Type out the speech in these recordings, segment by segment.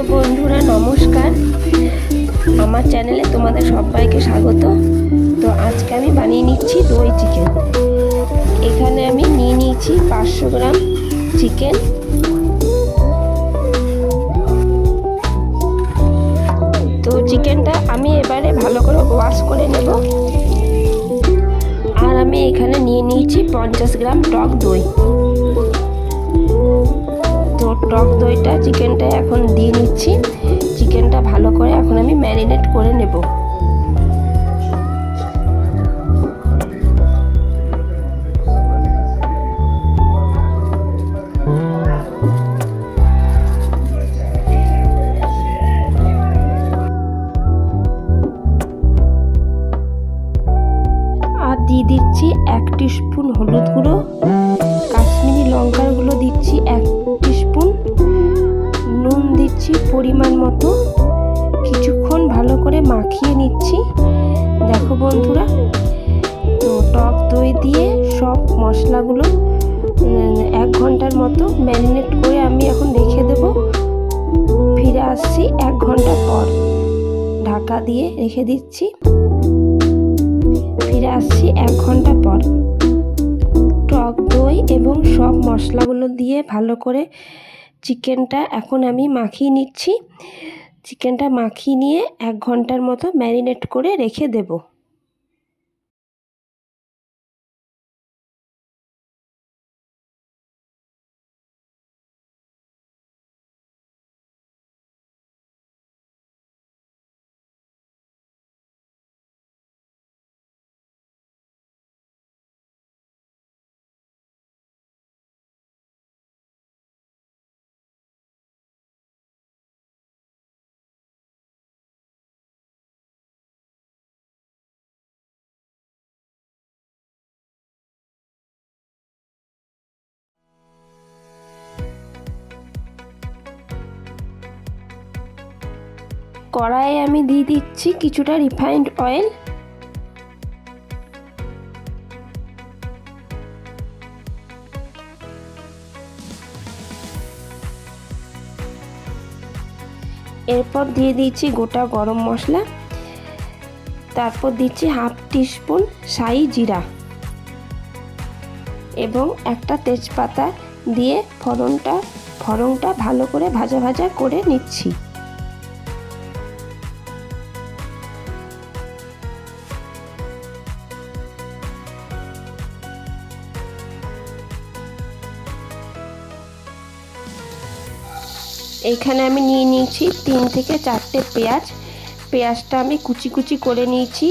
বন্ধুরা নমস্কার, আমার চ্যানেলে তোমাদের সবাইকে স্বাগত। তো আজকে আমি বানিয়ে নিচ্ছি দই চিকেন। এখানে আমি নিয়ে নিয়েছি 500 গ্রাম চিকেন। তো চিকেনটা আমি এবারে ভালো করে ওয়াশ করে নেব। আর আমি এখানে নিয়ে নিয়েছি 50 গ্রাম টক দই। তো টক দইটা চিকেনটা এখন দিয়ে নিচ্ছি। চিকেনটা ভালো করে এখন আমি ম্যারিনেট করে নেব। আর দিয়ে দিচ্ছি 1 টিস্পুন হলুদ গুঁড়ো, কাশ্মীরি লঙ্কার গুঁড়ো দিচ্ছি 1 টিস্পুন, নুন দিচ্ছি পরিমাণ মতো। কিছুক্ষণ ভালো করে মাখিয়ে নিচ্ছি। দেখো বন্ধুরা, তো টক দই দিয়ে সব মশলাগুলো 1 ঘন্টার মতো ম্যারিনেট করে আমি এখন রেখে দেব। ফিরে আসছি 1 ঘন্টা পর। ঢাকা দিয়ে রেখে দিচ্ছি। ফিরে আসছি 1 ঘন্টা পর। টক দই এবং সব মশলাগুলো দিয়ে ভালো করে চিকেনটা এখন আমি মাখিয়ে নিচ্ছি। চিকেনটা মাখিয়ে নিয়ে 1 ঘন্টার মতো ম্যারিনেট করে রেখে দেব। কড়াইয়ে আমি দিয়ে দিচ্ছি কিছুটা রিফাইন্ড অয়েল। এরপর দিয়ে দিচ্ছি গোটা গরম মশলা। তারপর দিচ্ছি 1/2 টিস্পুন শাহি জিরা এবং একটা তেজপাতা দিয়ে ফোড়নটা ভালো করে ভাজা ভাজা করে নিচ্ছি। এইখানে আমি নিয়ে নিয়েছি 3 থেকে 4টে পেঁয়াজ। পেঁয়াজটা আমি কুচি কুচি করে নিয়েছি।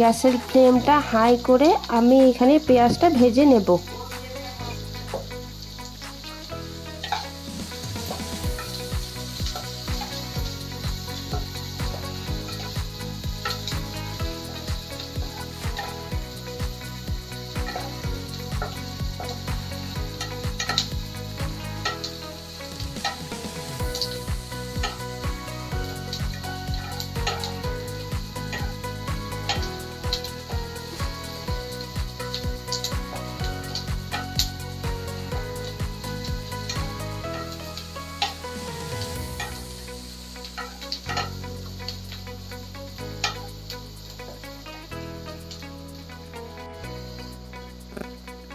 গ্যাসের ফ্লেমটা হাই করে আমি এখানে পেঁয়াজটা ভেজে নেব।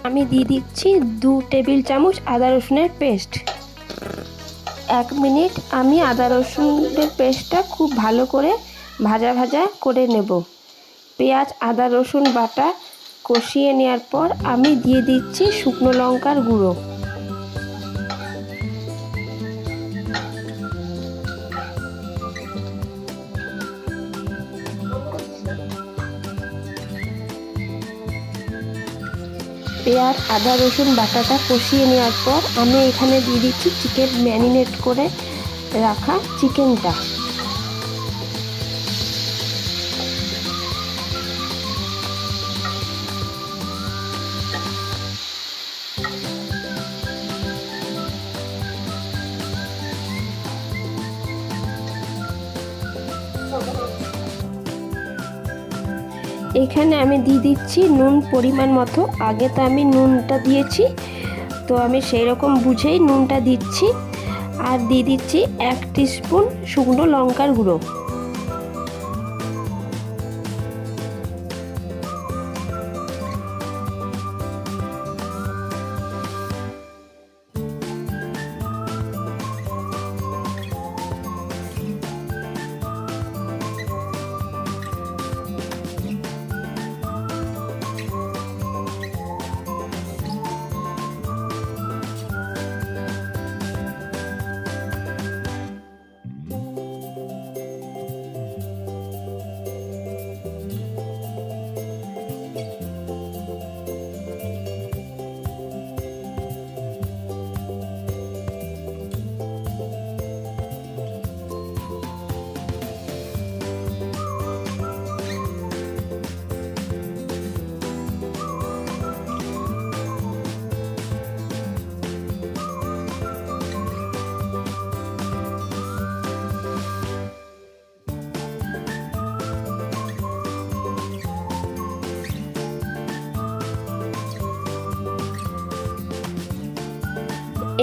আমি দিয়ে দিচ্ছি 2 টেবিল চামচ আদা রসুনের পেস্ট। 1 মিনিট আমি আদা রসুনের পেস্টটা খুব ভালো করে ভাজা ভাজা করে নেব। পেঁয়াজ আদা রসুন বাটা কষিয়ে নেওয়ার পর আমি দিয়ে দিচ্ছি শুকনো লঙ্কার গুঁড়ো। পেঁয়াজ আদা রসুন বাটাটা কষিয়ে নেওয়ার পর আমি এখানে দিয়ে দিচ্ছি চিকেন ম্যারিনেট করে রাখা চিকেনটা। এখানে আমি দিয়ে দিচ্ছি নুন পরিমাণ মতো। আগে তো আমি নুনটা দিয়েছি, তো আমি সেই রকম বুঝেই নুনটা দিচ্ছি। আর দিয়ে দিচ্ছি 1 টিস্পুন শুকনো লঙ্কার গুঁড়ো।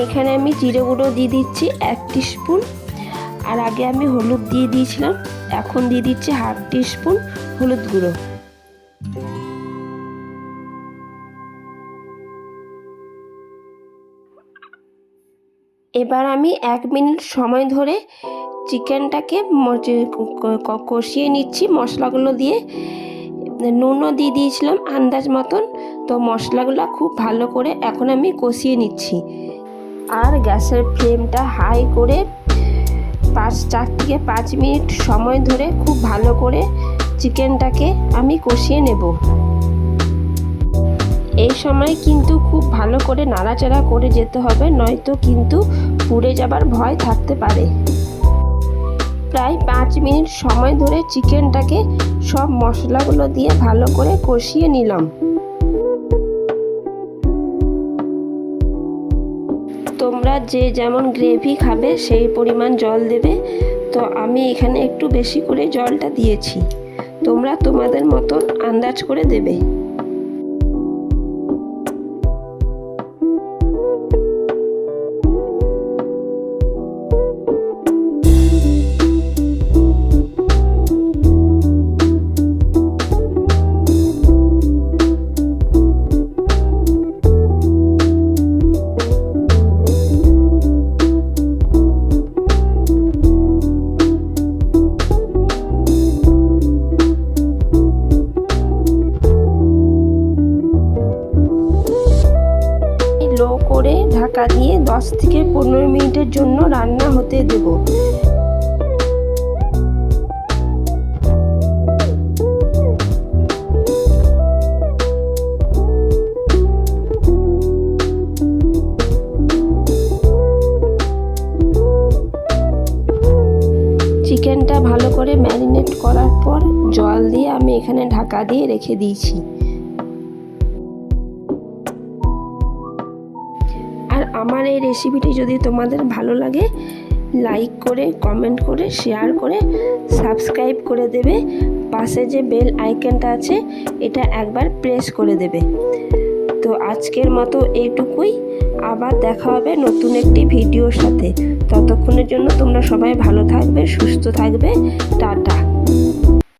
এখানে আমি জিরে গুঁড়ো দিয়ে দিচ্ছি 1 টিস্পুন, আর আগে আমি হলুদ দিয়ে দিয়েছিলাম, এখন দিয়ে দিচ্ছি 1/2 টিস্পুন হলুদ গুঁড়ো। এবার আমি 1 মিনিট সময় ধরে চিকেনটাকে কষিয়ে নিচ্ছি মশলাগুলো দিয়ে। নুনও দিয়ে দিয়েছিলাম আন্দাজ মতন। তো মশলাগুলো খুব ভালো করে এখন আমি কষিয়ে নিচ্ছি, আর গ্যাসের ফ্লেমটা হাই করে 4 থেকে 5 মিনিট সময় ধরে খুব ভালো করে চিকেনটাকে আমি কষিয়ে নেব। এই সময় কিন্তু খুব ভালো করে নাড়াচাড়া করে যেতে হবে, নয়তো কিন্তু পুড়ে যাবার ভয় থাকতে পারে। প্রায় 5 মিনিট সময় ধরে চিকেনটাকে সব মশলাগুলো দিয়ে ভালো করে কষিয়ে নিলাম। তোমরা যে যেমন গ্রেভি খাবে সেই পরিমাণ জল দেবে। তো আমি এখানে একটু বেশি করে জলটা দিয়েছি, তোমরা তোমাদের মতন আন্দাজ করে দেবে। করে ঢাকা দিয়ে 10 থেকে 15 মিনিটের জন্য রান্না হতে দেব। চিকেনটা ভালো করে ম্যারিনেট করার পর জল দিয়ে আমি এখানে ঢাকা দিয়ে রেখে দিয়েছি। আমার এই রেসিপিটি যদি তোমাদের ভালো লাগে, লাইক করে, কমেন্ট করে, শেয়ার করে, সাবস্ক্রাইব করে দেবে। পাশে যে বেল আইকনটা আছে এটা একবার প্রেস করে দেবে। তো আজকের মতো এইটুকুই, আবার দেখা হবে নতুন একটি ভিডিওর সাথে। ততক্ষণের জন্য তোমরা সবাই ভালো থাকবে, সুস্থ থাকবে। টাটা।